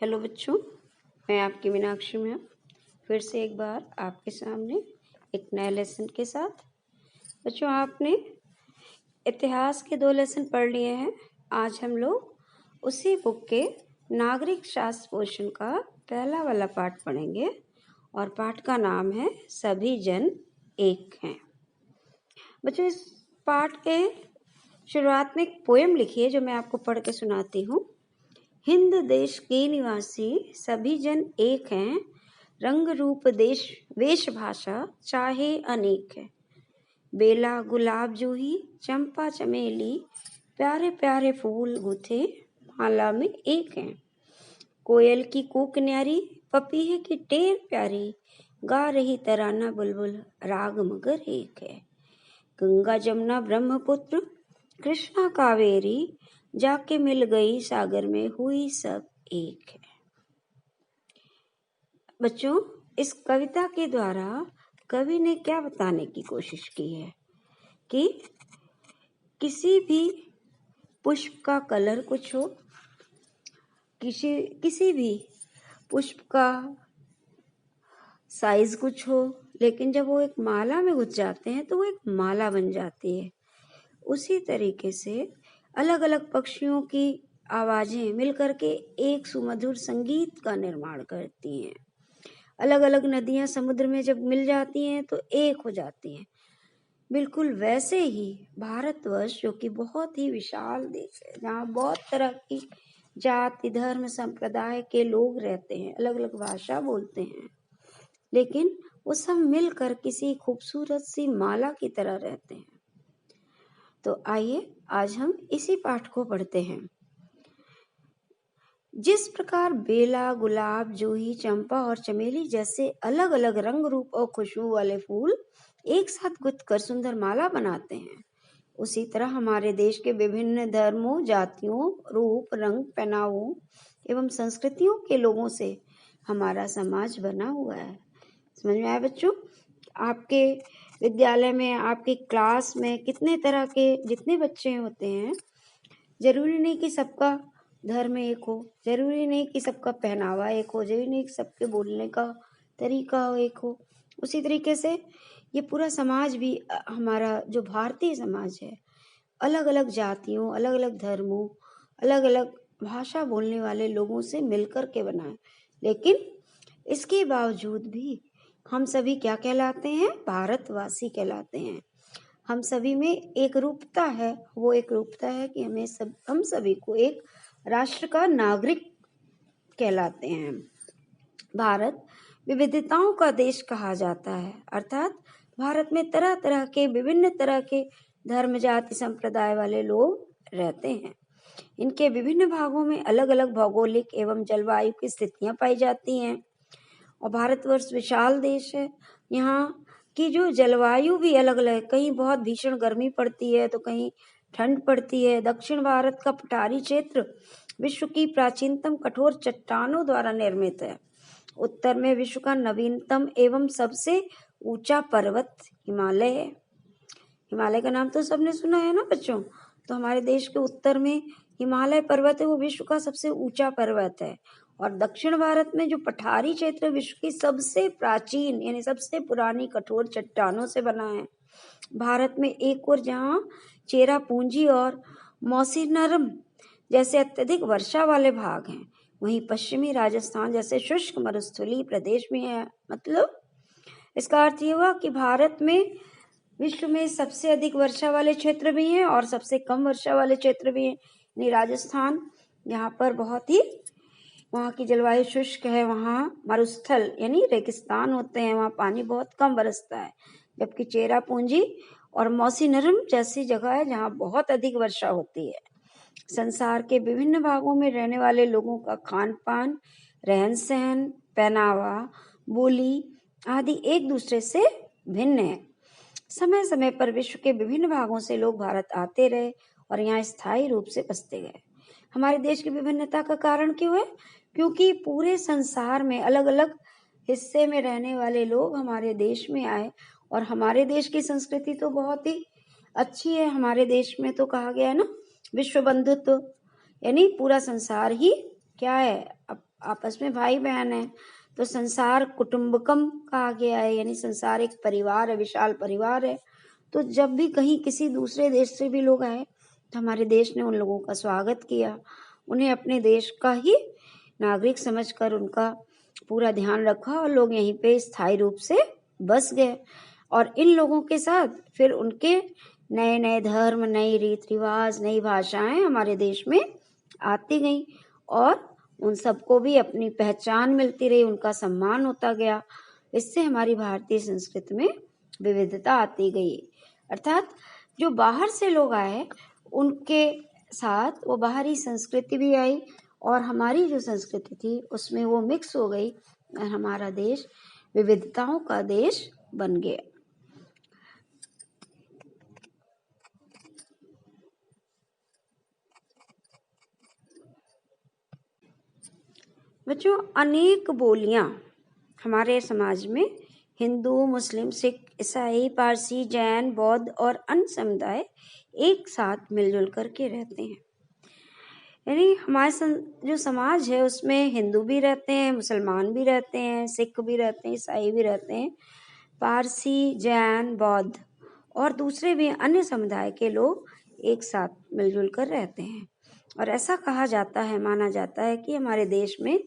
Hello बच्चों, मैं आपकी मीनाक्षी मैम फिर से एक बार आपके सामने एक नए लेसन के साथ। बच्चों, आपने इतिहास के 2 लेसन पढ़ लिए हैं। आज हम लोग उसी बुक के नागरिक शास्त्र पोर्शन का पहला वाला पाठ पढ़ेंगे और पाठ का नाम है सभी जन एक हैं। बच्चों, इस पाठ के शुरुआत में एक पोयम लिखी है जो मैं आपको पढ़ के सुनाती हूँ। हिंद देश के निवासी सभी जन एक हैं, रंग रूप देश वेश भाषा चाहे अनेक है। बेला गुलाब जूही चंपा चमेली प्यारे प्यारे फूल गुथे माला में एक हैं। कोयल की कूक न्यारी पपीहे की टेर प्यारी गा रही तराना बुलबुल राग मगर एक है। गंगा जमुना ब्रह्मपुत्र कृष्णा कावेरी जाके मिल गई सागर में हुई सब एक है। बच्चों, इस कविता के द्वारा कवि ने क्या बताने की कोशिश की है कि किसी भी पुष्प का कलर कुछ हो, किसी भी पुष्प का साइज कुछ हो, लेकिन जब वो एक माला में घुस जाते हैं तो वो एक माला बन जाती है। उसी तरीके से अलग अलग पक्षियों की आवाजें मिलकर के एक सुमधुर संगीत का निर्माण करती हैं। अलग अलग नदियां समुद्र में जब मिल जाती हैं तो एक हो जाती हैं। बिल्कुल वैसे ही भारतवर्ष, जो कि बहुत ही विशाल देश है, जहाँ बहुत तरह की जाति धर्म संप्रदाय के लोग रहते हैं, अलग अलग भाषा बोलते हैं, लेकिन वो सब मिलकर किसी खूबसूरत सी माला की तरह रहते हैं। तो आइए आज हम इसी पाठ को पढ़ते हैं। जिस प्रकार बेला गुलाब जूही चंपा और चमेली जैसे अलग अलग रंग रूप और खुशबू वाले फूल एक साथ गुथकर सुंदर माला बनाते हैं, उसी तरह हमारे देश के विभिन्न धर्मों जातियों रूप रंग पहनावों एवं संस्कृतियों के लोगों से हमारा समाज बना हुआ है। समझ में आया बच्चों? आपके विद्यालय में, आपकी क्लास में कितने तरह के जितने बच्चे होते हैं, जरूरी नहीं कि सबका धर्म एक हो, जरूरी नहीं कि सबका पहनावा एक हो, जरूरी नहीं कि सबके बोलने का तरीका एक हो। उसी तरीके से ये पूरा समाज भी हमारा जो भारतीय समाज है, अलग अलग जातियों अलग अलग धर्मों अलग अलग भाषा बोलने वाले लोगों से मिलकर के बना है। लेकिन इसके बावजूद भी हम सभी क्या कहलाते हैं? भारतवासी कहलाते हैं। हम सभी में एक रूपता है। वो एक रूपता है कि हम सभी को एक राष्ट्र का नागरिक कहलाते हैं। भारत विविधताओं का देश कहा जाता है, अर्थात भारत में तरह तरह के विभिन्न तरह के धर्म जाति संप्रदाय वाले लोग रहते हैं। इनके विभिन्न भागों में अलग अलग भौगोलिक एवं जलवायु की स्थितियां पाई जाती हैं। और भारतवर्ष विशाल देश है। यहाँ की जो जलवायु भी अलग अलग, कहीं बहुत भीषण गर्मी पड़ती है तो कहीं ठंड पड़ती है। दक्षिण भारत का पठारी क्षेत्र विश्व की प्राचीनतम कठोर चट्टानों द्वारा निर्मित है। उत्तर में विश्व का नवीनतम एवं सबसे ऊंचा पर्वत हिमालय है। हिमालय का नाम तो सबने सुना है ना बच्चों? तो हमारे देश के उत्तर में हिमालय पर्वत है, वो विश्व का सबसे ऊंचा पर्वत है। और दक्षिण भारत में जो पठारी क्षेत्र विश्व की सबसे प्राचीन यानी सबसे पुरानी कठोर चट्टानों से बना है। भारत में एक और जहाँ चेरापूंजी और मौसीनरम जैसे अत्यधिक वर्षा वाले भाग हैं, वहीं पश्चिमी राजस्थान जैसे शुष्क मरुस्थलीय प्रदेश भी है। मतलब इसका अर्थ ये हुआ कि भारत में विश्व में सबसे अधिक वर्षा वाले क्षेत्र भी हैं और सबसे कम वर्षा वाले क्षेत्र भी हैं। यानी राजस्थान, यहाँ पर बहुत ही वहाँ की जलवायु शुष्क है, वहाँ मरुस्थल यानी रेगिस्तान होते हैं, वहाँ पानी बहुत कम बरसता है। जबकि चेरापूंजी और मौसीनरम जैसी जगह है जहाँ बहुत अधिक वर्षा होती है। संसार के विभिन्न भागों में रहने वाले लोगों का खान पान, रहन सहन, पहनावा, बोली आदि एक दूसरे से भिन्न है। समय समय पर विश्व के विभिन्न भागों से लोग भारत आते रहे और यहाँ स्थायी रूप से बसते गए। हमारे देश की विभिन्नता का कारण क्यों है? क्योंकि पूरे संसार में अलग अलग हिस्से में रहने वाले लोग हमारे देश में आए और हमारे देश की संस्कृति तो बहुत ही अच्छी है। हमारे देश में तो कहा गया है ना, विश्व बंधुत्व, यानी पूरा संसार ही क्या है, आपस में भाई बहन है। तो संसार कुटुंबकम कहा गया है, यानी संसार एक परिवार है, विशाल परिवार है। तो जब भी कहीं किसी दूसरे देश से भी लोग आए तो हमारे देश ने उन लोगों का स्वागत किया, उन्हें अपने देश का ही नागरिक समझकर उनका पूरा ध्यान रखा और लोग यहीं पे स्थायी रूप से बस गए। और इन लोगों के साथ फिर उनके नए नए धर्म, नई रीत रिवाज, नई भाषाएं हमारे देश में आती गईं और उन सबको भी अपनी पहचान मिलती रही, उनका सम्मान होता गया। इससे हमारी भारतीय संस्कृति में विविधता आती गई। अर्थात जो बाहर से लोग आए उनके साथ वो बाहरी संस्कृति भी आई और हमारी जो संस्कृति थी उसमें वो मिक्स हो गई और हमारा देश विविधताओं का देश बन गया। बच्चों, अनेक बोलियां हमारे समाज में हिंदू, मुस्लिम, सिख, ईसाई, पारसी, जैन, बौद्ध और अन्य समुदाय एक साथ मिलजुल करके रहते हैं। यानी हमारे जो समाज है उसमें हिंदू भी रहते हैं, मुसलमान भी रहते हैं, सिख भी रहते हैं, ईसाई भी रहते हैं, पारसी, जैन, बौद्ध और दूसरे भी अन्य समुदाय के लोग एक साथ मिलजुल कर रहते हैं। और ऐसा कहा जाता है, माना जाता है कि हमारे देश में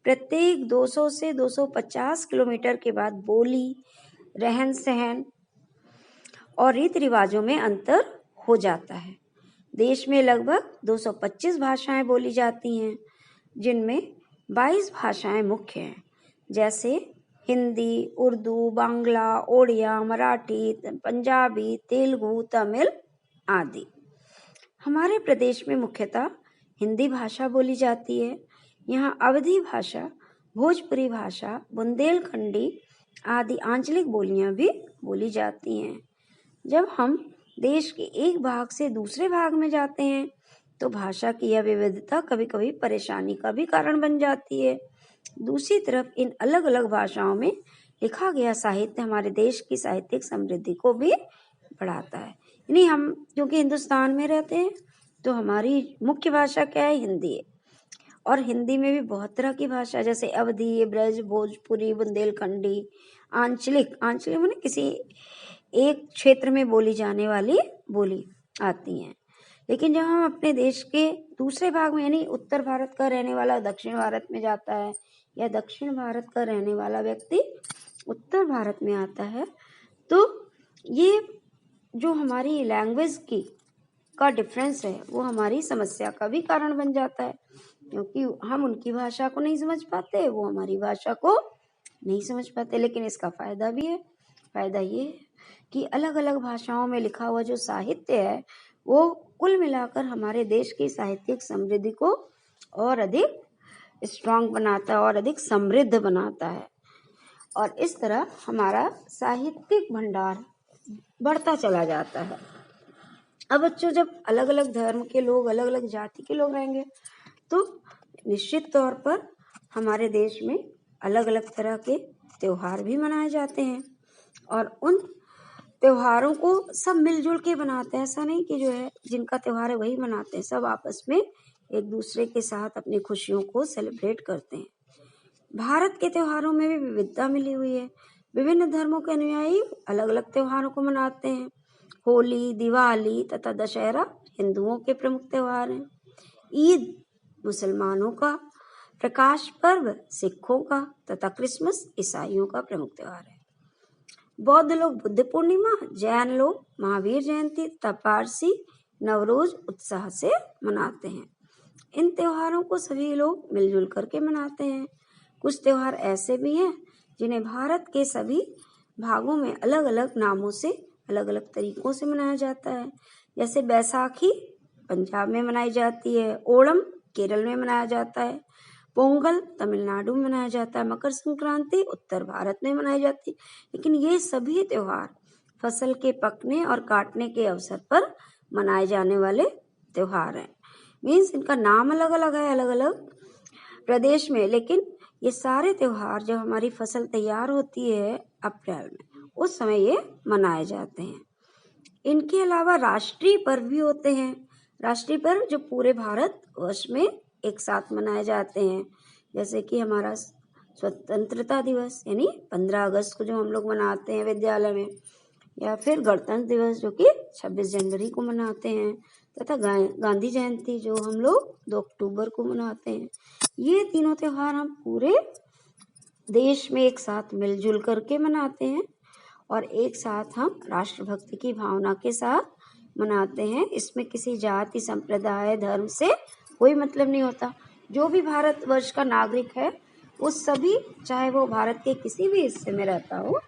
प्रत्येक 200 से 250 किलोमीटर के बाद बोली, रहन सहन और रीति रिवाजों में अंतर हो जाता है। देश में लगभग 225 भाषाएं बोली जाती हैं, जिनमें 22 भाषाएं मुख्य हैं, जैसे हिंदी, उर्दू, बांग्ला, ओडिया, मराठी, पंजाबी, तेलुगु, तमिल आदि। हमारे प्रदेश में मुख्यतः हिंदी भाषा बोली जाती है। यहाँ अवधी भाषा, भोजपुरी भाषा, बुंदेलखंडी आदि आंचलिक बोलियां भी बोली जाती हैं। जब हम देश के एक भाग से दूसरे भाग में जाते हैं तो भाषा की यह विविधता कभी कभी परेशानी का भी कारण बन जाती है। दूसरी तरफ इन अलग अलग भाषाओं में लिखा गया साहित्य हमारे देश की साहित्यिक समृद्धि को भी बढ़ाता है। यानी हम क्योंकि हिंदुस्तान में रहते हैं तो हमारी मुख्य भाषा क्या है? हिंदी है। और हिंदी में भी बहुत तरह की भाषा, जैसे अवधी, ब्रज, भोजपुरी, बुंदेलखंडी, आंचलिक माने किसी एक क्षेत्र में बोली जाने वाली बोली आती हैं। लेकिन जब हम अपने देश के दूसरे भाग में, यानी उत्तर भारत का रहने वाला दक्षिण भारत में जाता है या दक्षिण भारत का रहने वाला व्यक्ति उत्तर भारत में आता है, तो ये जो हमारी लैंग्वेज का डिफरेंस है वो हमारी समस्या का भी कारण बन जाता है, क्योंकि हम उनकी भाषा को नहीं समझ पाते, वो हमारी भाषा को नहीं समझ पाते। लेकिन इसका फायदा भी है। फायदा ये है कि अलग अलग भाषाओं में लिखा हुआ जो साहित्य है वो कुल मिलाकर हमारे देश की साहित्यिक समृद्धि को और अधिक स्ट्रांग बनाता है और अधिक समृद्ध बनाता है। और इस तरह हमारा साहित्यिक भंडार बढ़ता चला जाता है। अब बच्चों, जब अलग अलग धर्म के लोग, अलग अलग जाति के लोग रहेंगे तो निश्चित तौर पर हमारे देश में अलग अलग तरह के त्योहार भी मनाए जाते हैं और उन त्योहारों को सब मिलजुल के मनाते हैं। ऐसा नहीं कि जो है जिनका त्योहार है वही मनाते हैं, सब आपस में एक दूसरे के साथ अपनी खुशियों को सेलिब्रेट करते हैं। भारत के त्योहारों में भी विविधता मिली हुई है। विभिन्न धर्मों के अनुयायी अलग अलग त्योहारों को मनाते हैं। होली, दिवाली तथा दशहरा हिंदुओं के प्रमुख त्योहार हैं। ईद मुसलमानों का, प्रकाश पर्व सिखों का तथा क्रिसमस ईसाइयों का प्रमुख त्योहार है। बौद्ध लोग बुद्ध पूर्णिमा, जैन लोग महावीर जयंती तथा पारसी नवरोज उत्साह से मनाते हैं। इन त्योहारों को सभी लोग मिलजुल करके मनाते हैं। कुछ त्योहार ऐसे भी हैं जिन्हें भारत के सभी भागों में अलग अलग नामों से, अलग अलग तरीकों से मनाया जाता है। जैसे बैसाखी पंजाब में मनाई जाती है, ओणम केरल में मनाया जाता है, पोंगल तमिलनाडु में मनाया जाता है, मकर संक्रांति उत्तर भारत में मनाई जाती है। लेकिन ये सभी त्योहार फसल के पकने और काटने के अवसर पर मनाए जाने वाले त्योहार हैं। मीन्स इनका नाम अलग अलग है अलग अलग प्रदेश में, लेकिन ये सारे त्योहार जब हमारी फसल तैयार होती है अप्रैल में, उस समय ये मनाए जाते हैं। इनके अलावा राष्ट्रीय पर्व भी होते हैं। राष्ट्रीय पर्व जो पूरे भारत वर्ष में एक साथ मनाए जाते हैं, जैसे कि हमारा स्वतंत्रता दिवस यानी 15 अगस्त को जो हम लोग मनाते हैं विद्यालय में, या फिर गणतंत्र दिवस जो कि 26 जनवरी को मनाते हैं, तथा गांधी जयंती जो हम लोग 2 अक्टूबर को मनाते हैं। ये तीनों त्योहार हम पूरे देश में एक साथ मिलजुल करके मनाते हैं और एक साथ हम राष्ट्रभक्ति की भावना के साथ मनाते हैं। इसमें किसी जाति, संप्रदाय, धर्म से कोई मतलब नहीं होता। जो भी भारतवर्ष का नागरिक है वो सभी, चाहे वो भारत के किसी भी हिस्से में रहता हो,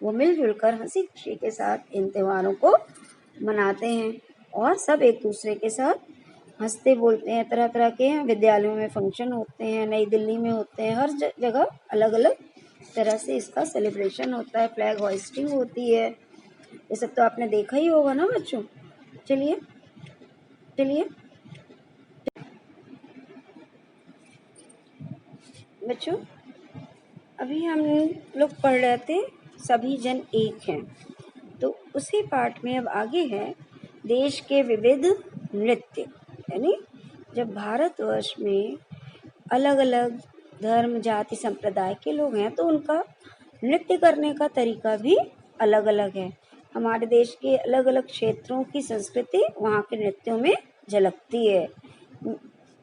वो मिलजुल कर हंसी खुशी के साथ इन त्योहारों को मनाते हैं और सब एक दूसरे के साथ हंसते बोलते हैं। तरह तरह के विद्यालयों में फंक्शन होते हैं, नई दिल्ली में होते हैं, हर जगह अलग अलग तरह से इसका सेलिब्रेशन होता है, फ्लैग होइस्टिंग होती है। ये सब तो आपने देखा ही होगा ना बच्चों। चलिए बच्चों, अभी हम लोग पढ़ रहे थे सभी जन एक हैं, तो उसी पाठ में अब आगे है देश के विविध नृत्य। यानी जब भारतवर्ष में अलग अलग धर्म, जाति, संप्रदाय के लोग हैं तो उनका नृत्य करने का तरीका भी अलग अलग है। हमारे देश के अलग अलग क्षेत्रों की संस्कृति वहाँ के नृत्यों में झलकती है।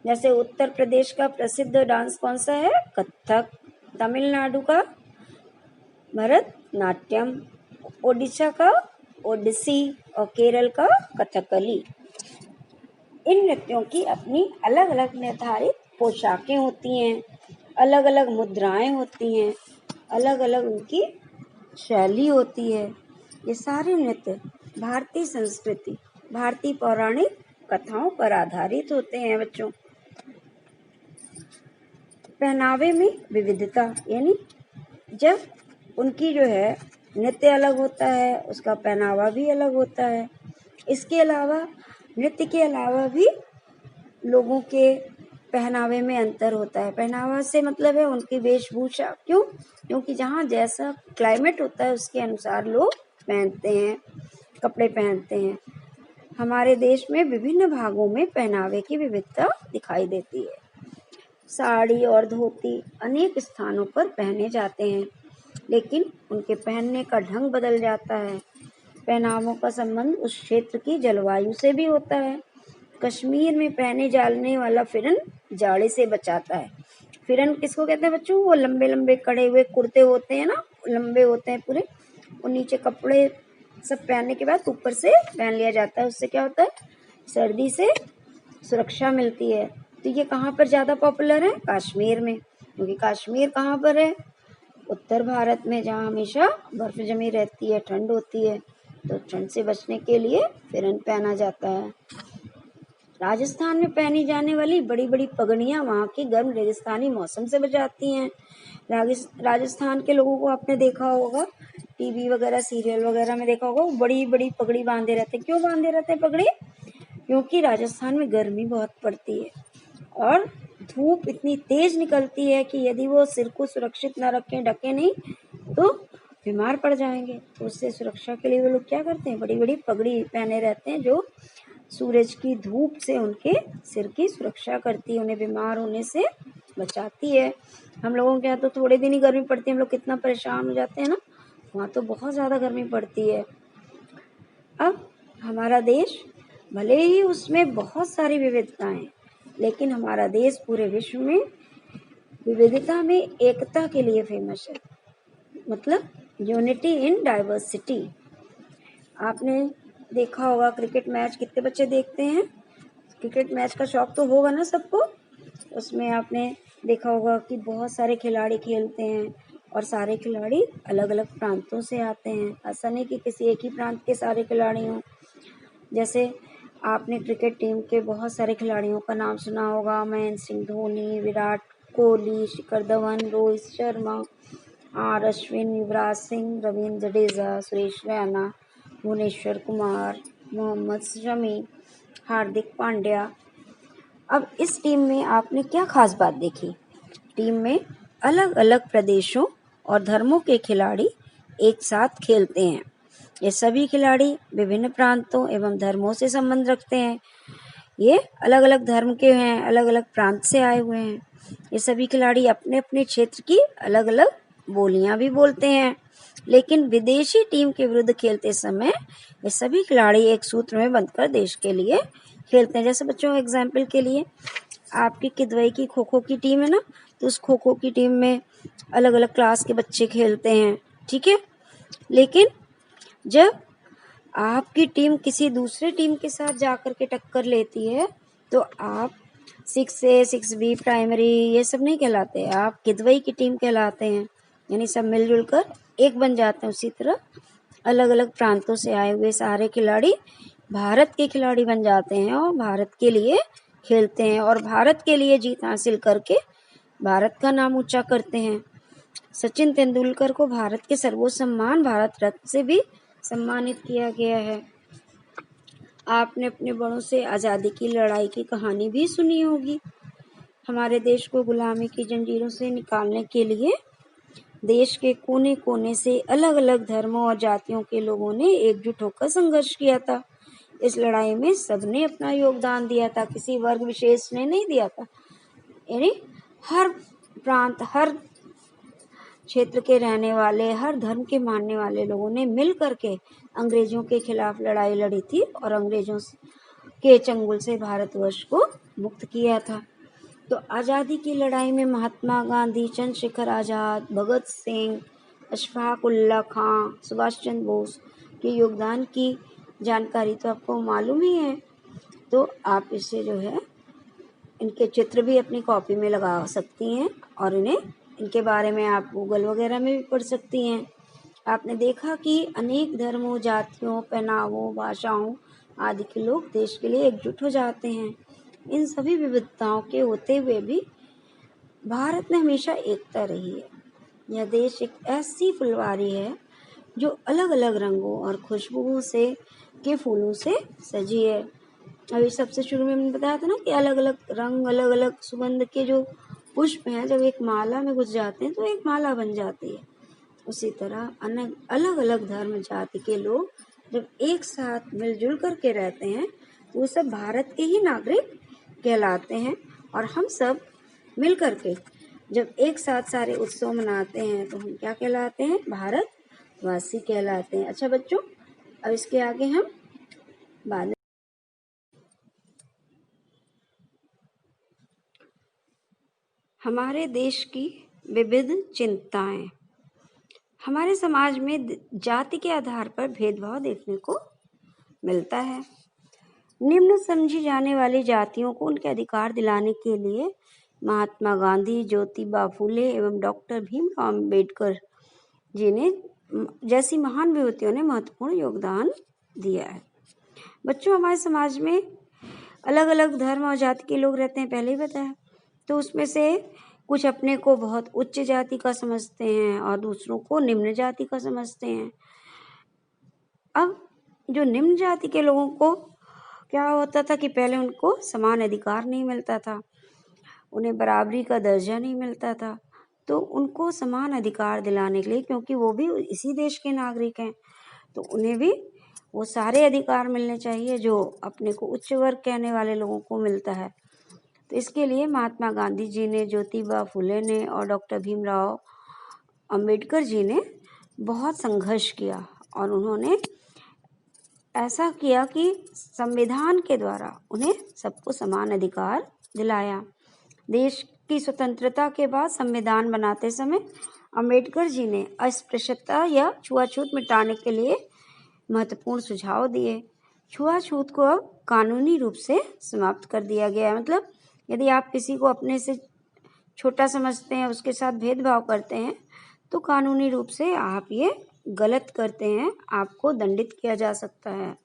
जैसे उत्तर प्रदेश का प्रसिद्ध डांस कौन सा है? कथक। तमिलनाडु का भरतनाट्यम, ओडिशा का ओडिसी और केरल का कथकली। इन नृत्यों की अपनी अलग अलग निर्धारित पोशाकें होती हैं, अलग अलग मुद्राएं होती हैं, अलग अलग उनकी शैली होती है। ये सारे नृत्य भारतीय संस्कृति, भारतीय पौराणिक कथाओं पर आधारित होते हैं बच्चों। पहनावे में विविधता, यानी जब उनकी जो है नृत्य अलग होता है, उसका पहनावा भी अलग होता है। इसके अलावा नृत्य के अलावा भी लोगों के पहनावे में अंतर होता है। पहनावा से मतलब है उनकी वेशभूषा। क्यों? क्योंकि जहाँ जैसा क्लाइमेट होता है उसके अनुसार लोग पहनते हैं, कपड़े पहनते हैं। हमारे देश में विभिन्न भागों में पहनावे की विविधता दिखाई देती है। साड़ी और धोती अनेक स्थानों पर पहने जाते हैं, लेकिन उनके पहनने का ढंग बदल जाता है। पहनावों का संबंध उस क्षेत्र की जलवायु से भी होता है। कश्मीर में पहने जाने वाला फिरन जाड़े से बचाता है। फिरन किसको कहते हैं बच्चों? वो लंबे लंबे कड़े हुए कुर्ते होते हैं ना, लंबे होते हैं पूरे, और नीचे कपड़े सब पहनने के बाद ऊपर से पहन लिया जाता है। उससे क्या होता है? सर्दी से सुरक्षा मिलती है। तो ये कहाँ पर ज़्यादा पॉपुलर है? कश्मीर में। क्योंकि कश्मीर कहाँ पर है? उत्तर भारत में, जहाँ हमेशा बर्फ जमी रहती है, ठंड होती है, तो ठंड से बचने के लिए फिरन पहना जाता है। राजस्थान में पहनी जाने वाली बड़ी बड़ी पगड़ियाँ वहाँ के गर्म रेगिस्तानी मौसम से बचाती हैं। राजस्थान के लोगों को आपने देखा होगा, टीवी वगैरह, सीरियल वगैरह में देखा होगा, वो बड़ी बड़ी पगड़ी बांधे रहते हैं। क्यों बांधे रहते हैं पगड़ी? क्योंकि राजस्थान में गर्मी बहुत पड़ती है और धूप इतनी तेज निकलती है कि यदि वो सिर को सुरक्षित न रखें, ढके नहीं, तो बीमार पड़ जाएंगे। तो उससे सुरक्षा के लिए वो लोग क्या करते हैं? बड़ी बड़ी पगड़ी पहने रहते हैं, जो सूरज की धूप से उनके सिर की सुरक्षा करती है, उन्हें बीमार होने से बचाती है। हम लोगों के यहाँ तो थोड़े दिन ही गर्मी पड़ती है, हम लोग कितना परेशान हो जाते हैं ना। वहाँ तो बहुत ज़्यादा गर्मी पड़ती है। अब हमारा देश, भले ही उसमें बहुत सारी विविधताएं, लेकिन हमारा देश पूरे विश्व में विविधता में एकता के लिए फेमस है। मतलब यूनिटी इन डाइवर्सिटी। आपने देखा होगा क्रिकेट मैच, कितने बच्चे देखते हैं? क्रिकेट मैच का शौक तो होगा ना सबको। उसमें आपने देखा होगा कि बहुत सारे खिलाड़ी खेलते हैं और सारे खिलाड़ी अलग अलग प्रांतों से आते हैं। ऐसा नहीं कि किसी एक ही प्रांत के सारे खिलाड़ी हों। जैसे आपने क्रिकेट टीम के बहुत सारे खिलाड़ियों का नाम सुना होगा, महेंद्र सिंह धोनी, विराट कोहली, शिखर धवन, रोहित शर्मा, आर अश्विन, युवराज सिंह, रवींद्र जडेजा, सुरेश रैना, भुवनेश्वर कुमार, मोहम्मद शमी, हार्दिक पांड्या। अब इस टीम में आपने क्या खास बात देखी? टीम में अलग अलग प्रदेशों और धर्मों के खिलाड़ी एक साथ खेलते हैं। ये सभी खिलाड़ी विभिन्न प्रांतों एवं धर्मों से संबंध रखते हैं। ये अलग अलग धर्म के हैं, अलग अलग प्रांत से आए हुए हैं। ये सभी खिलाड़ी अपने अपने क्षेत्र की अलग अलग बोलियां भी बोलते हैं, लेकिन विदेशी टीम के विरुद्ध खेलते समय ये सभी खिलाड़ी एक सूत्र में बंधकर देश के लिए खेलते हैं। जैसे बच्चों एग्जाम्पल के लिए आपकी किदवई की खो खो की टीम है ना, तो उस खो खो की टीम में अलग अलग क्लास के बच्चे खेलते हैं, ठीक है। लेकिन जब आपकी टीम किसी दूसरे टीम के साथ जाकर के टक्कर लेती है तो आप 6A 6B प्राइमरी ये सब नहीं कहलाते, आप किदवई की टीम कहलाते हैं। यानी सब मिलजुल कर एक बन जाते हैं। उसी तरह अलग अलग प्रांतों से आए हुए सारे खिलाड़ी भारत के खिलाड़ी बन जाते हैं और भारत के लिए खेलते हैं और भारत के लिए जीत हासिल करके भारत का नाम ऊंचा करते हैं। सचिन तेंदुलकर को भारत के सर्वोच्च सम्मान भारत रत्न से भी सम्मानित किया गया है। आपने अपने बड़ों से आज़ादी की लड़ाई की कहानी भी सुनी होगी। हमारे देश को गुलामी की जंजीरों से निकालने के लिए देश के कोने कोने से अलग अलग धर्मों और जातियों के लोगों ने एकजुट होकर संघर्ष किया था। इस लड़ाई में सबने अपना योगदान दिया था, किसी वर्ग विशेष ने नहीं दिया था। यानी हर प्रांत, हर क्षेत्र के रहने वाले, हर धर्म के मानने वाले लोगों ने मिल करके अंग्रेजों के खिलाफ लड़ाई लड़ी थी और अंग्रेजों के चंगुल से भारतवर्ष को मुक्त किया था। तो आज़ादी की लड़ाई में महात्मा गांधी, चंद्रशेखर आज़ाद, भगत सिंह, अशफाक उल्लाह खां, सुभाष चंद्र बोस के योगदान की जानकारी तो आपको मालूम ही है। तो आप इसे जो है इनके चित्र भी अपनी कॉपी में लगा सकती हैं और इनके बारे में आप गूगल वगैरह में भी पढ़ सकती हैं। आपने देखा कि अनेक धर्मों, जातियों, पहनावों, भाषाओं आदि के लोग देश के लिए एकजुट हो जाते हैं। इन सभी विविधताओं के होते हुए भी भारत में हमेशा एकता रही है। यह देश एक ऐसी फुलवारी है जो अलग अलग रंगों और खुशबुओं से के फूलों से सजी है। अभी सबसे शुरू में मैंने बताया था ना कि अलग अलग रंग, अलग अलग सुगंध के जो पुष्प हैं जब एक माला में घुस जाते हैं तो एक माला बन जाती है। उसी तरह अलग अलग धर्म जाति के लोग जब एक साथ मिलजुल करके रहते हैं तो वो सब भारत के ही नागरिक कहलाते हैं। और हम सब मिल करके जब एक साथ सारे उत्सव मनाते हैं तो हम क्या कहलाते हैं? भारतवासी कहलाते हैं। अच्छा बच्चों, अब इसके आगे हम बाद में हमारे देश की विविध चिंताएं। हमारे समाज में जाति के आधार पर भेदभाव देखने को मिलता है। निम्न समझी जाने वाली जातियों को उनके अधिकार दिलाने के लिए महात्मा गांधी, ज्योतिबा फुले एवं डॉक्टर भीमराव अम्बेडकर जी ने जैसी महान विभूतियों ने महत्वपूर्ण योगदान दिया है। बच्चों, हमारे समाज में अलग अलग धर्म और जाति के लोग रहते हैं, पहले ही बताया। तो उसमें से कुछ अपने को बहुत उच्च जाति का समझते हैं और दूसरों को निम्न जाति का समझते हैं। अब जो निम्न जाति के लोगों को क्या होता था कि पहले उनको समान अधिकार नहीं मिलता था, उन्हें बराबरी का दर्जा नहीं मिलता था। तो उनको समान अधिकार दिलाने के लिए, क्योंकि वो भी इसी देश के नागरिक हैं, तो उन्हें भी वो सारे अधिकार मिलने चाहिए जो अपने को उच्च वर्ग कहने वाले लोगों को मिलता है। तो इसके लिए महात्मा गांधी जी ने, ज्योतिबा फुले ने और डॉक्टर भीमराव अंबेडकर जी ने बहुत संघर्ष किया और उन्होंने ऐसा किया कि संविधान के द्वारा उन्हें सबको समान अधिकार दिलाया। देश की स्वतंत्रता के बाद संविधान बनाते समय अंबेडकर जी ने अस्पृश्यता या छुआछूत मिटाने के लिए महत्वपूर्ण सुझाव दिए। छुआछूत को अब कानूनी रूप से समाप्त कर दिया गया है। मतलब यदि आप किसी को अपने से छोटा समझते हैं, उसके साथ भेदभाव करते हैं, तो कानूनी रूप से आप ये गलत करते हैं, आपको दंडित किया जा सकता है।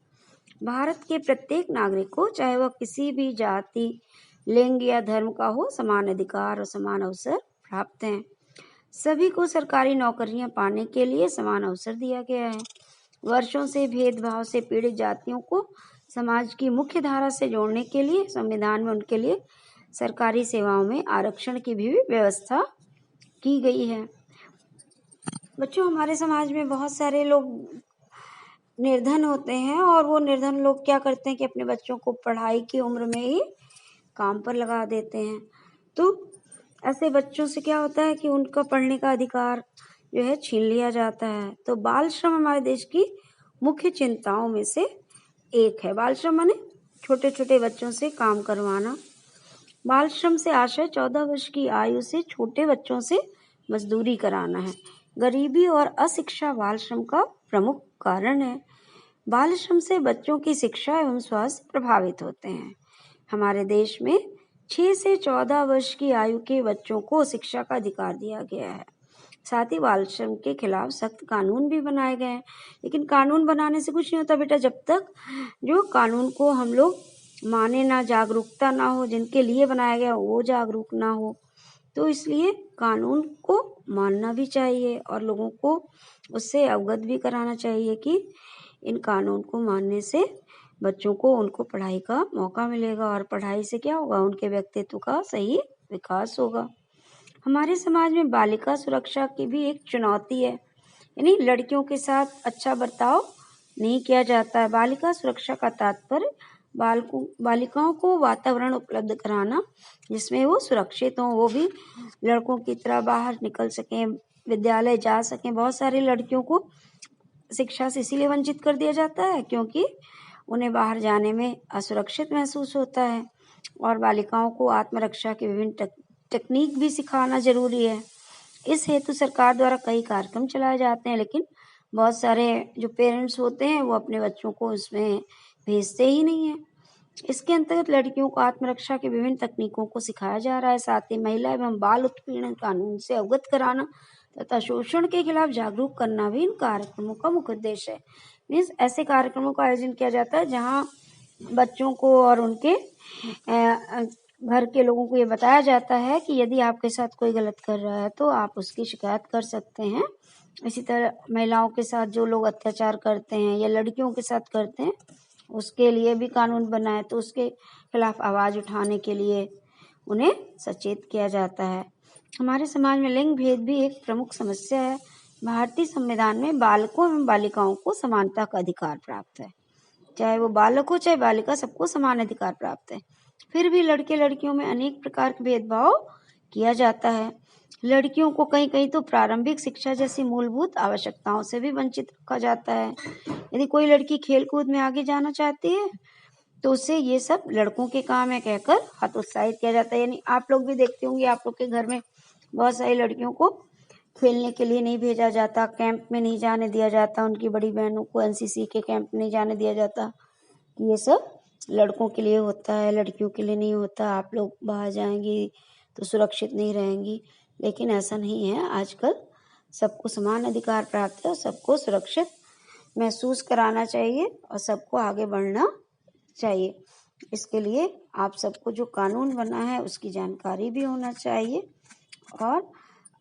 भारत के प्रत्येक नागरिक को, चाहे वह किसी भी जाति, लिंग या धर्म का हो, समान अधिकार और समान अवसर प्राप्त हैं। सभी को सरकारी नौकरियां पाने के लिए समान अवसर दिया गया है। वर्षों से भेदभाव से पीड़ित जातियों को समाज की मुख्य धारा से जोड़ने के लिए संविधान में उनके लिए सरकारी सेवाओं में आरक्षण की भी व्यवस्था की गई है। बच्चों, हमारे समाज में बहुत सारे लोग निर्धन होते हैं और वो निर्धन लोग क्या करते हैं कि अपने बच्चों को पढ़ाई की उम्र में ही काम पर लगा देते हैं। तो ऐसे बच्चों से क्या होता है कि उनका पढ़ने का अधिकार जो है छीन लिया जाता है। तो बाल श्रम हमारे देश की मुख्य चिंताओं में से एक है। बाल श्रम माने छोटे छोटे बच्चों से काम करवाना। बाल श्रम से आशय 14 वर्ष की आयु से छोटे बच्चों से मजदूरी कराना है। गरीबी और अशिक्षा बाल श्रम का प्रमुख कारण है। बाल श्रम से बच्चों की शिक्षा एवं स्वास्थ्य प्रभावित होते हैं। हमारे देश में 6 से 14 वर्ष की आयु के बच्चों को शिक्षा का अधिकार दिया गया है। साथ ही बाल श्रम के खिलाफ सख्त कानून भी बनाए गए हैं। लेकिन कानून बनाने से कुछ नहीं होता बेटा, जब तक जो कानून को हम लोग माने ना, जागरूकता ना हो, जिनके लिए बनाया गया वो जागरूक ना हो। तो इसलिए कानून को मानना भी चाहिए और लोगों को उससे अवगत भी कराना चाहिए कि इन कानून को मानने से बच्चों को उनको पढ़ाई का मौका मिलेगा और पढ़ाई से क्या होगा, उनके व्यक्तित्व का सही विकास होगा। हमारे समाज में बालिका सुरक्षा की भी एक चुनौती है, यानी लड़कियों के साथ अच्छा बर्ताव नहीं किया जाता है। बालिका सुरक्षा का तात्पर्य बालिकाओं को वातावरण उपलब्ध कराना जिसमें वो सुरक्षित हों, वो भी लड़कों की तरह बाहर निकल सकें, विद्यालय जा सकें। बहुत सारी लड़कियों को शिक्षा से इसीलिए वंचित कर दिया जाता है क्योंकि उन्हें बाहर जाने में असुरक्षित महसूस होता है। और बालिकाओं को आत्मरक्षा की विभिन्न तकनीक भी सिखाना जरूरी है। इस हेतु सरकार द्वारा कई कार्यक्रम चलाए जाते हैं, लेकिन बहुत सारे जो पेरेंट्स होते हैं वो अपने बच्चों को इसमें भेजते ही नहीं है। इसके अंतर्गत लड़कियों को आत्मरक्षा की विभिन्न तकनीकों को सिखाया जा रहा है। साथ ही महिला एवं बाल उत्पीड़न कानून से अवगत कराना तथा शोषण के खिलाफ जागरूक करना भी इन कार्यक्रमों का मुख्य उद्देश्य है। मीन्स ऐसे कार्यक्रमों का आयोजन किया जाता है जहाँ बच्चों को और उनके घर के लोगों को ये बताया जाता है कि यदि आपके साथ कोई गलत कर रहा है तो आप उसकी शिकायत कर सकते हैं। इसी तरह महिलाओं के साथ जो लोग अत्याचार करते हैं या लड़कियों के साथ करते हैं उसके लिए भी कानून बना है, तो उसके खिलाफ आवाज़ उठाने के लिए उन्हें सचेत किया जाता है। हमारे समाज में लिंग भेद भी एक प्रमुख समस्या है। भारतीय संविधान में बालकों एवं बालिकाओं को समानता का अधिकार प्राप्त है। चाहे वो बालक हो चाहे बालिका, सबको समान अधिकार प्राप्त है। फिर भी लड़के लड़कियों में अनेक प्रकार के भेदभाव किया जाता है। लड़कियों को कहीं कहीं तो प्रारंभिक शिक्षा जैसी मूलभूत आवश्यकताओं से भी वंचित रखा जाता है। यदि कोई लड़की खेल कूद में आगे जाना चाहती है तो उसे ये सब लड़कों के काम है कहकर हतोत्साहित किया जाता है। यानी आप लोग भी देखते होंगे, आप लोग के घर में बहुत सारी लड़कियों को खेलने के लिए नहीं भेजा जाता, कैंप में नहीं जाने दिया जाता, उनकी बड़ी बहनों को एनसीसी के कैंप में नहीं जाने दिया जाता। ये सब लड़कों के लिए होता है, लड़कियों के लिए नहीं होता। आप लोग बाहर जाएंगी तो सुरक्षित नहीं रहेंगी, लेकिन ऐसा नहीं है। आजकल सबको समान अधिकार प्राप्त है और सबको सुरक्षित महसूस कराना चाहिए और सबको आगे बढ़ना चाहिए। इसके लिए आप सबको जो कानून बना है उसकी जानकारी भी होना चाहिए और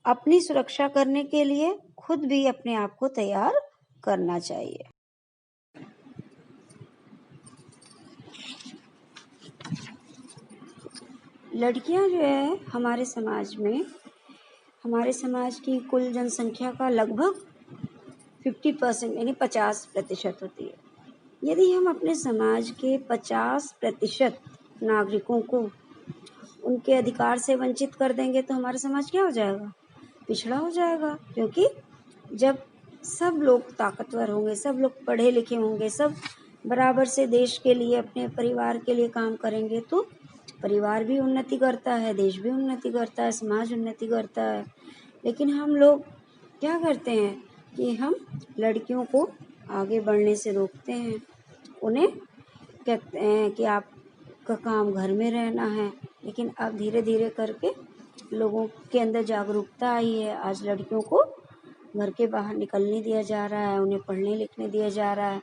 अपनी सुरक्षा करने के लिए खुद भी अपने आप को तैयार करना चाहिए। लड़कियां जो है हमारे समाज की कुल जनसंख्या का लगभग 50% यानी 50% होती है। यदि हम अपने समाज के 50% नागरिकों को उनके अधिकार से वंचित कर देंगे तो हमारा समाज क्या हो जाएगा, पिछड़ा हो जाएगा। क्योंकि जब सब लोग ताकतवर होंगे, सब लोग पढ़े लिखे होंगे, सब बराबर से देश के लिए, अपने परिवार के लिए काम करेंगे तो परिवार भी उन्नति करता है, देश भी उन्नति करता है, समाज उन्नति करता है। लेकिन हम लोग क्या करते हैं कि हम लड़कियों को आगे बढ़ने से रोकते हैं। उन्हें कहते हैं कि आपका काम घर में रहना है। लेकिन अब धीरे धीरे करके लोगों के अंदर जागरूकता आई है। आज लड़कियों को घर के बाहर निकलने दिया जा रहा है, उन्हें पढ़ने लिखने दिया जा रहा है।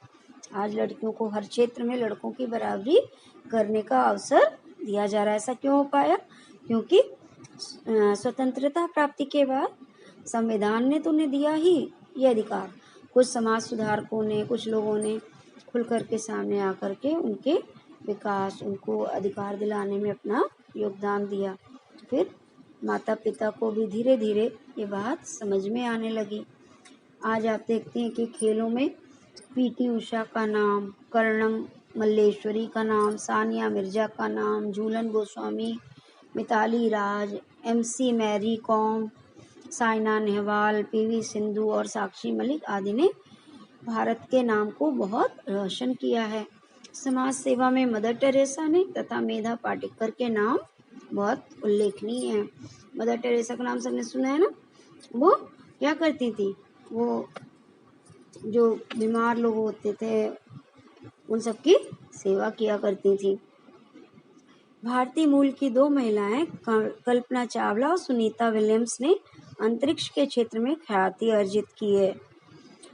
आज लड़कियों को हर क्षेत्र में लड़कों की बराबरी करने का अवसर दिया जा रहा है। ऐसा क्यों हो पाया? क्योंकि स्वतंत्रता प्राप्ति के बाद संविधान ने तो उन्हें दिया ही ये अधिकार। कुछ समाज सुधारकों ने, कुछ लोगों ने खुल कर के सामने आकर के उनके विकास, उनको अधिकार दिलाने में अपना योगदान दिया। फिर माता पिता को भी धीरे धीरे ये बात समझ में आने लगी। आज आप देखते हैं कि खेलों में पीटी उषा का नाम, कर्णम मल्लेश्वरी का नाम, सानिया मिर्जा का नाम, झूलन गोस्वामी, मिताली राज, एमसी मैरी कॉम, साइना नेहवाल, पीवी सिंधु और साक्षी मलिक आदि ने भारत के नाम को बहुत रोशन किया है। समाज सेवा में मदर टेरेसा ने तथा मेधा पाटेकर के नाम बहुत उल्लेखनीय है। मदर टेरेसा का नाम सबने सुना है ना। वो क्या करती थी, वो जो बीमार लोग होते थे उन सबकी सेवा किया करती थी। भारतीय मूल की 2 महिलाएं कल्पना चावला और सुनीता विलियम्स ने अंतरिक्ष के क्षेत्र में ख्याति अर्जित की है।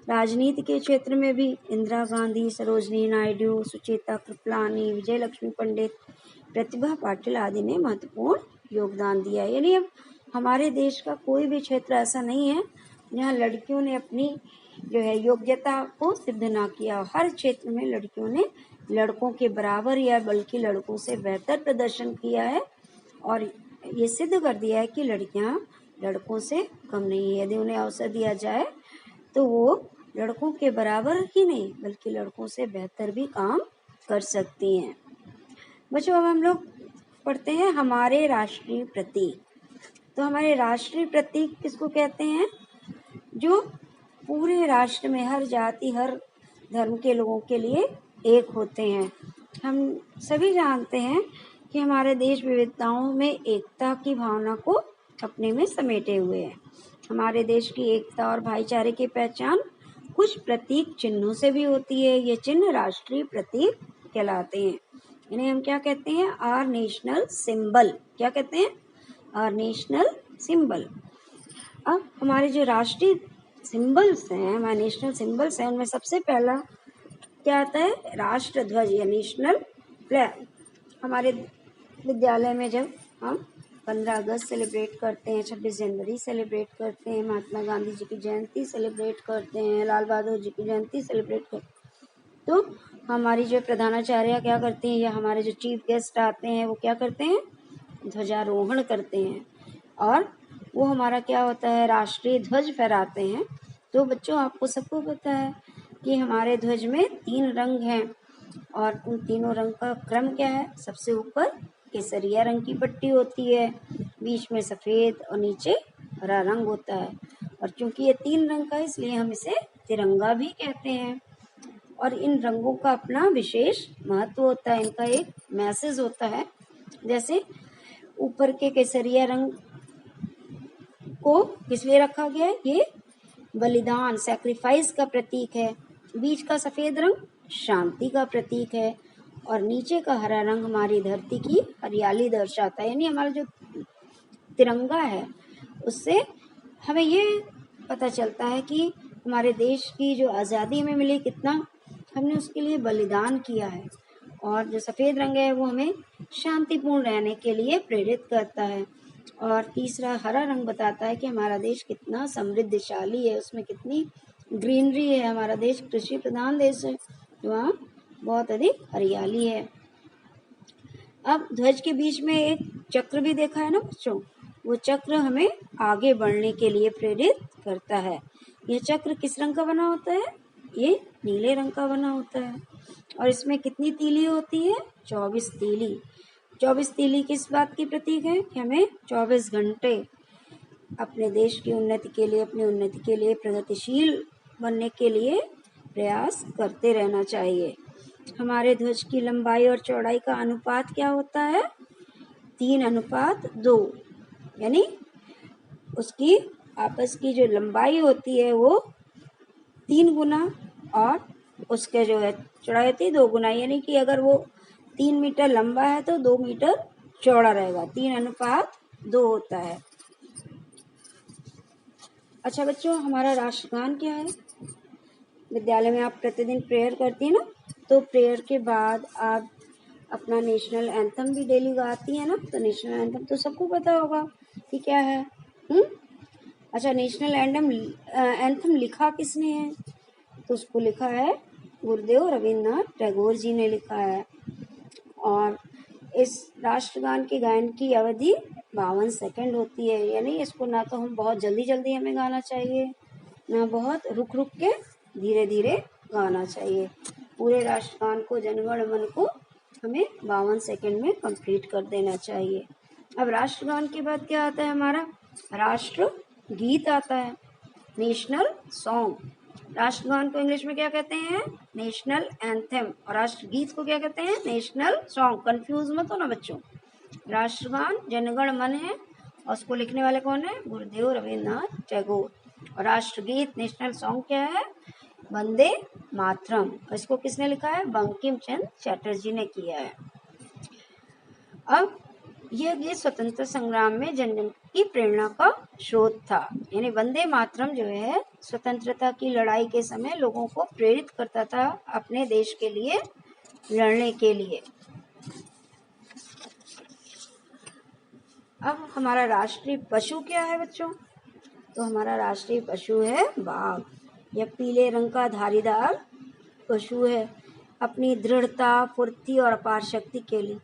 राजनीति के क्षेत्र में भी इंदिरा गांधी, सरोजनी नायडू, सुचेता कृपलानी, विजय लक्ष्मी पंडित, प्रतिभा पाटिल आदि ने महत्वपूर्ण योगदान दिया है। यानी अब हमारे देश का कोई भी क्षेत्र ऐसा नहीं है जहाँ लड़कियों ने अपनी जो है योग्यता को सिद्ध ना किया। हर क्षेत्र में लड़कियों ने लड़कों के बराबर या बल्कि लड़कों से बेहतर प्रदर्शन किया है और ये सिद्ध कर दिया है कि लड़कियां लड़कों से कम नहीं है। यदि उन्हें अवसर दिया जाए तो वो लड़कों के बराबर ही नहीं बल्कि लड़कों से बेहतर भी काम कर सकती हैं। बच्चों, अब हम लोग पढ़ते हैं हमारे राष्ट्रीय प्रतीक। तो हमारे राष्ट्रीय प्रतीक किसको कहते हैं? जो पूरे राष्ट्र में हर जाति हर धर्म के लोगों के लिए एक होते हैं। हम सभी जानते हैं कि हमारे देश विविधताओं में एकता की भावना को अपने में समेटे हुए है। हमारे देश की एकता और भाईचारे की पहचान कुछ प्रतीक चिन्हों से भी होती है। ये चिन्ह राष्ट्रीय प्रतीक कहलाते हैं। इन्हें हम क्या कहते हैं? Our national symbol. क्या कहते हैं? Our national symbol. अब हमारे जो राष्ट्रीय सिंबल्स हैं, हमारे नेशनल सिंबल्स हैं, उनमें सबसे पहला क्या आता है? राष्ट्र ध्वज या नेशनल फ्लैग। हमारे विद्यालय में जब हम 15 अगस्त सेलिब्रेट करते हैं, 26 जनवरी सेलिब्रेट करते हैं, महात्मा गांधी जी की जयंती सेलिब्रेट करते हैं, लाल बहादुर जी की जयंती सेलिब्रेट करते हैं, तो हमारी जो प्रधानाचार्य क्या करते हैं या हमारे जो चीफ गेस्ट आते हैं वो क्या करते हैं? ध्वजारोहण करते हैं और वो हमारा क्या होता है? राष्ट्रीय ध्वज फहराते हैं। तो बच्चों, आपको सबको पता है कि हमारे ध्वज में 3 रंग हैं और उन तीनों रंग का क्रम क्या है? सबसे ऊपर केसरिया रंग की पट्टी होती है, बीच में सफेद और नीचे हरा रंग होता है। और चूंकि ये 3 रंग का है इसलिए हम इसे तिरंगा भी कहते हैं। और इन रंगों का अपना विशेष महत्व होता है, इनका एक मैसेज होता है। जैसे ऊपर के केसरिया रंग को किस लिए रखा गया है? ये बलिदान, सैक्रिफाइस का प्रतीक है। बीच का सफेद रंग शांति का प्रतीक है और नीचे का हरा रंग हमारी धरती की हरियाली दर्शाता है। यानी हमारा जो तिरंगा है उससे हमें ये पता चलता है कि हमारे देश की जो आज़ादी हमें मिली, कितना हमने उसके लिए बलिदान किया है। और जो सफ़ेद रंग है वो हमें शांतिपूर्ण रहने के लिए प्रेरित करता है। और तीसरा हरा रंग बताता है कि हमारा देश कितना समृद्धशाली है, उसमें कितनी ग्रीनरी है। हमारा देश कृषि प्रधान देश है, वहाँ बहुत अधिक हरियाली है। अब ध्वज के बीच में एक चक्र भी देखा है ना बच्चों, वो चक्र हमें आगे बढ़ने के लिए प्रेरित करता है। यह चक्र किस रंग का बना होता है? ये नीले रंग का बना होता है। और इसमें कितनी तीली होती है? 24 तीली। 24 तीली किस बात की प्रतीक है? कि हमें 24 घंटे अपने देश की उन्नति के लिए, अपनी उन्नति के लिए, प्रगतिशील बनने के लिए प्रयास करते रहना चाहिए। हमारे ध्वज की लंबाई और चौड़ाई का अनुपात क्या होता है? 3:2। यानी उसकी आपस की जो लंबाई होती है वो 3 गुना और उसके जो है चौड़ाई होती है 2 गुना। यानी कि अगर वो 3 मीटर लंबा है तो 2 मीटर चौड़ा रहेगा। 3:2 होता है। अच्छा बच्चों, हमारा राष्ट्रगान क्या है? विद्यालय में आप प्रतिदिन प्रेयर करती हैं ना, तो प्रेयर के बाद आप अपना नेशनल एंथम भी डेली गाती है ना। तो नेशनल एंथम तो सबको पता होगा कि क्या है। अच्छा, नेशनल एंथम लिखा किसने है? तो उसको लिखा है गुरुदेव रविन्द्रनाथ टैगोर जी ने लिखा है। और इस राष्ट्रगान के गायन की अवधि 52 सेकंड होती है। यानी इसको ना तो हम बहुत जल्दी जल्दी हमें गाना चाहिए, ना बहुत रुक रुक के धीरे धीरे गाना चाहिए। पूरे राष्ट्रगान को, जनगण मन को हमें 52 सेकंड में कंप्लीट कर देना चाहिए। अब राष्ट्रगान के बाद क्या आता है हमारा? राष्ट्र गीत आता है, नेशनल सॉन्ग। राष्ट्रगान को इंग्लिश में क्या कहते हैं? National anthem. और राष्ट्रगीत को क्या कहते हैं? National song. कंफ्यूज मत होना बच्चों। राष्ट्रगान जनगण मन है और उसको लिखने वाले कौन है? गुरुदेव रविन्द्रनाथ टैगोर। और राष्ट्रगीत नेशनल सॉन्ग क्या है? वंदे मातरम। इसको किसने लिखा है? बंकिम चंद्र चटर्जी ने किया है। अब यह गीत स्वतंत्रता संग्राम में जन जन की प्रेरणा का स्रोत था। यानी वंदे मातरम जो है स्वतंत्रता की लड़ाई के समय लोगों को प्रेरित करता था अपने देश के लिए लड़ने के लिए। अब हमारा राष्ट्रीय पशु क्या है बच्चों? तो हमारा राष्ट्रीय पशु है बाघ। यह पीले रंग का धारीदार पशु है। अपनी दृढ़ता, फुर्ती और अपार शक्ति के लिए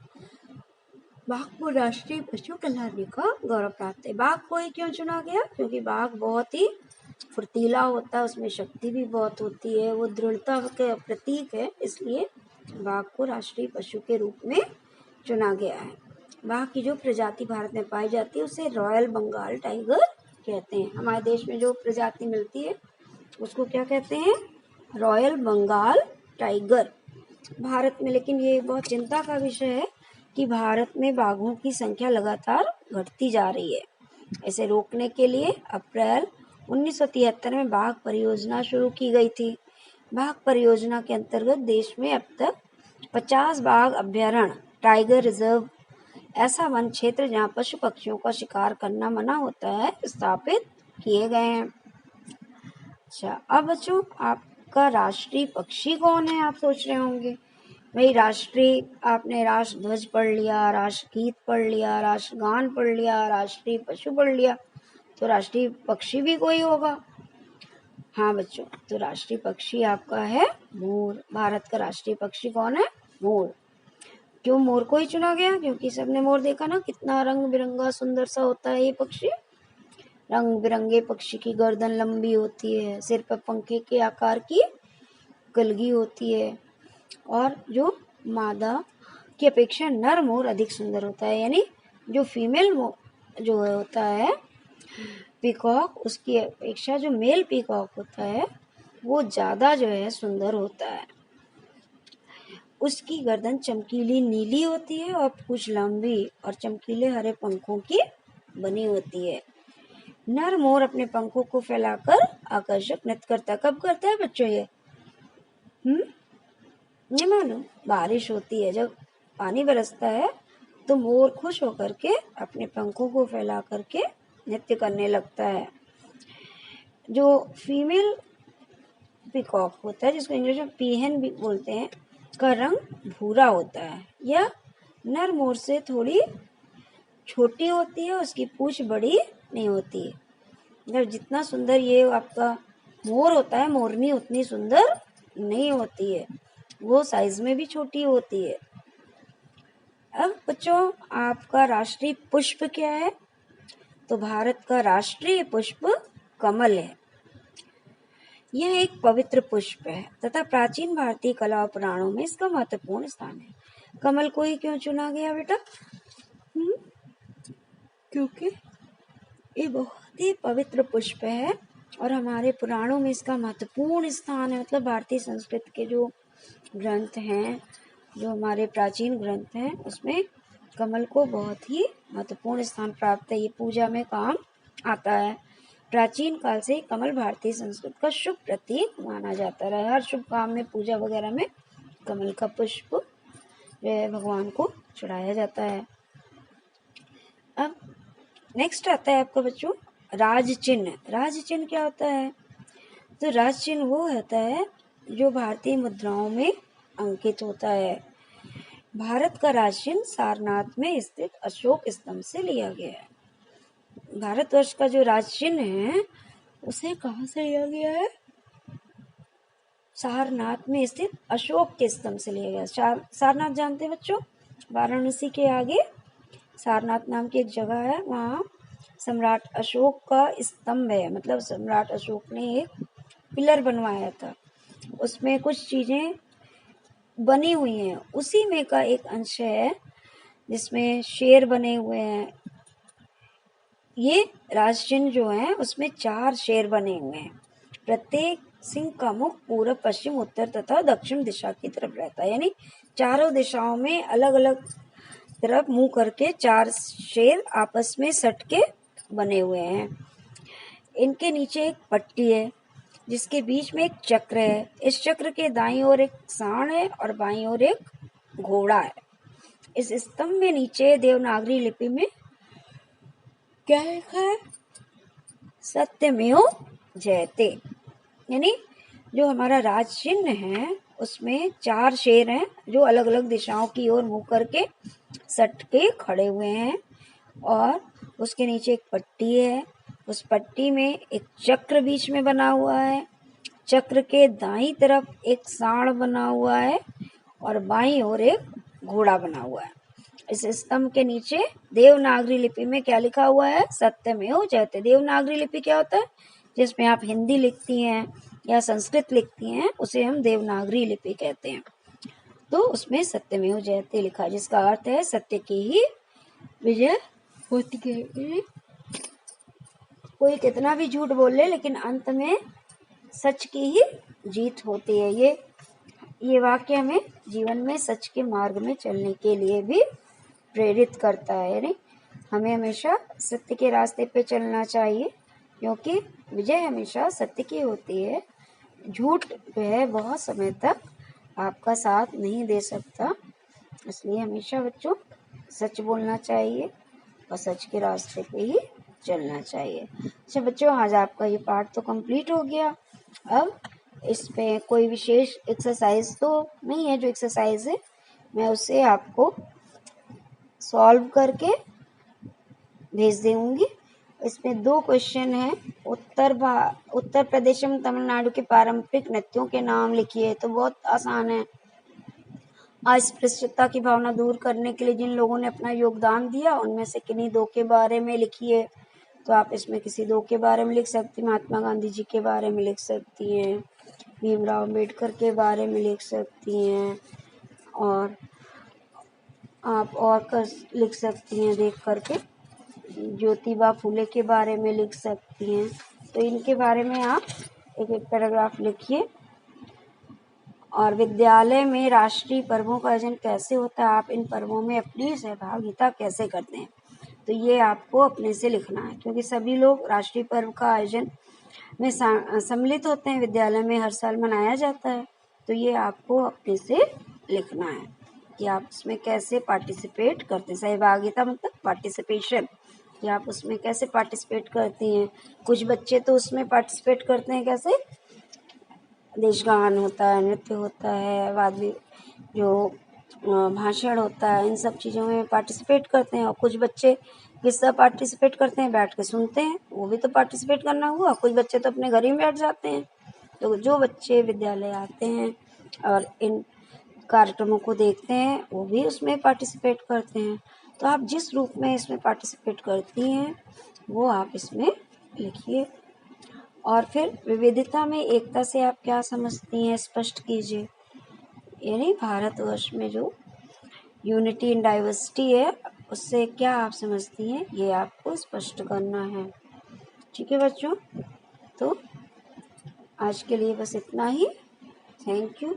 बाघ को राष्ट्रीय पशु कहलाने का गौरव प्राप्त है। बाघ को ही क्यों चुना गया? क्योंकि बाघ बहुत ही फुर्तीला होता है, उसमें शक्ति भी बहुत होती है, वो दृढ़ता का प्रतीक है, इसलिए बाघ को राष्ट्रीय पशु के रूप में चुना गया है। बाघ की जो प्रजाति भारत में पाई जाती है उसे रॉयल बंगाल टाइगर कहते हैं। हमारे देश में जो प्रजाति मिलती है उसको क्या कहते हैं? Royal Bengal tiger. भारत में लेकिन ये बहुत चिंता का विषय है कि भारत में बाघों की संख्या लगातार घटती जा रही है। इसे रोकने के लिए अप्रैल 1973 में बाघ परियोजना शुरू की गई थी। बाघ परियोजना के अंतर्गत देश में अब तक 50 बाघ अभ्यारण्य, टाइगर रिजर्व, ऐसा वन क्षेत्र जहां पशु पक्षियों का शिकार करना मना होता है, स्थापित किए गए हैं। अच्छा, अब बच्चों आपका राष्ट्रीय पक्षी कौन है? आप सोच रहे होंगे भाई राष्ट्रीय, आपने राष्ट्र ध्वज पढ़ लिया, राष्ट्रगीत पढ़ लिया, राष्ट्रगान पढ़ लिया, राष्ट्रीय पशु पढ़ लिया, तो राष्ट्रीय पक्षी भी कोई होगा। हाँ बच्चों, तो राष्ट्रीय पक्षी आपका है मोर। भारत का राष्ट्रीय पक्षी कौन है? मोर। क्यों मोर को ही चुना गया? क्योंकि सबने मोर देखा ना, कितना रंग बिरंगा सुंदर सा होता है ये पक्षी। रंग बिरंगे पक्षी की गर्दन लंबी होती है, सिर पर पंखे के आकार की कलगी होती है, और जो मादा की अपेक्षा नर मोर अधिक सुंदर होता है। यानी जो फीमेल मोर जो होता है पीकॉक, उसकी अपेक्षा जो मेल पीकॉक होता है वो ज़्यादा जो है सुंदर होता है। उसकी गर्दन चमकीली नीली होती है और पूंछ लंबी और चमकीले हरे पंखों की बनी होती है। नर मोर अपने पंखों को फैलाकर आकर्षक नृत्य करता है। कब करता है बच्चों ये? ये मालूम? बारिश होती है, जब पानी बरसता है तो मोर खुश होकर के अपने पंखों को फैला करके नृत्य करने लगता है। जो फीमेल पीकॉक होता है, जिसको इंग्लिश में पीहन भी बोलते हैं, का रंग भूरा होता है। यह नर मोर से थोड़ी छोटी होती है, उसकी पूंछ बड़ी नहीं होती है। मतलब जितना सुंदर ये आपका मोर होता है, मोरनी उतनी सुंदर नहीं होती है, वो साइज में भी छोटी होती है। अब बच्चों आपका राष्ट्रीय पुष्प क्या है? तो भारत का राष्ट्रीय पुष्प कमल है। यह एक पवित्र पुष्प है तथा प्राचीन भारतीय कला और पुराणों में इसका महत्वपूर्ण स्थान है। कमल को ही क्यों चुना गया बेटा? क्योंकि ये बहुत ही पवित्र पुष्प है और हमारे पुराणों में इसका महत्वपूर्ण स्थान है। मतलब भारतीय संस्कृति के जो ग्रंथ हैं, जो हमारे प्राचीन ग्रंथ हैं, उसमें कमल को बहुत ही महत्वपूर्ण स्थान प्राप्त है। ये पूजा में काम आता है। प्राचीन काल से कमल भारतीय संस्कृति का शुभ प्रतीक माना जाता रहा है। हर शुभ काम में, पूजा वगैरह में कमल का पुष्प जो है भगवान को चढ़ाया जाता है। अब नेक्स्ट आता है आपका बच्चों राज चिन्ह। राज चिन्ह क्या होता है? तो राज चिन्ह वो होता है जो भारतीय मुद्राओं में अंकित होता है। भारत का राज चिन्ह सारनाथ में स्थित अशोक स्तंभ से लिया गया है। भारतवर्ष का जो राज चिन्ह है उसे कहाँ से लिया गया है? सारनाथ में स्थित अशोक के स्तंभ से लिया गया। सारनाथ जानते हैं बच्चों? वाराणसी के आगे सारनाथ नाम की एक जगह है, वहाँ सम्राट अशोक का स्तंभ है। मतलब सम्राट अशोक ने एक पिलर बनवाया था, उसमें कुछ चीजें बनी हुई हैं, उसी में का एक अंश है जिसमें शेर बने हुए हैं। ये राज चिन्ह जो है उसमें 4 शेर बने हुए हैं। प्रत्येक सिंह का मुख पूर्व, पश्चिम, उत्तर तथा दक्षिण दिशा की तरफ रहता है, यानी चारों दिशाओं में अलग अलग तरफ मुंह करके 4 शेर आपस में सट के बने हुए हैं। इनके नीचे एक पट्टी है जिसके बीच में एक चक्र है। इस चक्र के दाईं ओर एक सांड है और बाईं ओर एक घोड़ा है। इस स्तंभ में नीचे देवनागरी लिपि में क्या लिखा है? सत्यमेव जयते, यानी जो हमारा राज चिन्ह है उसमें 4 शेर हैं जो अलग अलग दिशाओं की ओर मुंह करके सट के खड़े हुए हैं, और उसके नीचे एक पट्टी है। उस पट्टी में एक चक्र बीच में बना हुआ है। चक्र के दाईं तरफ एक सांड बना हुआ है और बाईं ओर एक घोड़ा बना हुआ है। इस स्तंभ के नीचे देवनागरी लिपि में क्या लिखा हुआ है? सत्यमेव जयते। देवनागरी लिपि क्या होता है? जिसमें आप हिंदी लिखती हैं या संस्कृत लिखती हैं उसे हम देवनागरी लिपि कहते हैं। तो उसमें सत्यमेव जयते लिखा है, जिसका अर्थ है सत्य की ही विजय होती है। कोई कितना भी झूठ बोल ले लेकिन अंत में सच की ही जीत होती है। ये वाक्य हमें जीवन में सच के मार्ग में चलने के लिए भी प्रेरित करता है, यानी हमें हमेशा सत्य के रास्ते पे चलना चाहिए, क्योंकि विजय हमेशा सत्य की होती है। झूठ जो है बहुत समय तक आपका साथ नहीं दे सकता, इसलिए हमेशा बच्चों सच बोलना चाहिए और सच के रास्ते पे ही चलना चाहिए। अच्छा बच्चों, आज आपका ये पार्ट तो कंप्लीट हो गया। अब इसमें कोई विशेष एक्सरसाइज तो नहीं है, जो एक्सरसाइज है मैं उसे आपको सॉल्व करके भेज दूंगी। इसमें 2 क्वेश्चन हैं। उत्तर प्रदेश एवं तमिलनाडु के पारंपरिक नृत्यों के नाम लिखिए। तो बहुत आसान है। अस्पृश्यता की भावना दूर करने के लिए जिन लोगों ने अपना योगदान दिया उनमें से किन्हीं 2 के बारे में लिखिए। तो आप इसमें किसी 2 के बारे में लिख सकती हैं। महात्मा गांधी जी के बारे में लिख सकती हैं, भीमराव अम्बेडकर के बारे में लिख सकती हैं, और आप और लिख सकती हैं देख करके, ज्योतिबा फूले के बारे में लिख सकती हैं। तो इनके बारे में आप एक एक पैराग्राफ लिखिए। और विद्यालय में राष्ट्रीय पर्वों का आयोजन कैसे होता है, आप इन पर्वों में अपनी सहभागिता कैसे करते हैं, तो ये आपको अपने से लिखना है, क्योंकि सभी लोग राष्ट्रीय पर्व का आयोजन में सम्मिलित होते हैं। विद्यालय में हर साल मनाया जाता है, तो ये आपको अपने से लिखना है कि आप उसमें कैसे पार्टिसिपेट करते हैं। सहभागिता मतलब पार्टिसिपेशन, कि आप उसमें कैसे पार्टिसिपेट करती हैं। कुछ बच्चे तो उसमें पार्टिसिपेट करते हैं कैसे, देशगान होता है, नृत्य होता है, वाद्य जो भाषण होता है, इन सब चीज़ों में पार्टिसिपेट करते हैं। और कुछ बच्चे किससे पार्टिसिपेट करते हैं, बैठ के सुनते हैं, वो भी तो पार्टिसिपेट करना हुआ। कुछ बच्चे तो अपने घर ही में बैठ जाते हैं। तो जो बच्चे विद्यालय आते हैं और इन कार्यक्रमों को देखते हैं वो भी उसमें पार्टिसिपेट करते हैं। तो आप जिस रूप में इसमें पार्टिसिपेट करती हैं वो आप इसमें लिखिए। और फिर विविधता में एकता से आप क्या समझती हैं, स्पष्ट कीजिए। यानी भारतवर्ष में जो यूनिटी इन डाइवर्सिटी है उससे क्या आप समझती हैं, ये आपको स्पष्ट करना है। ठीक है बच्चों, तो आज के लिए बस इतना ही। Thank you.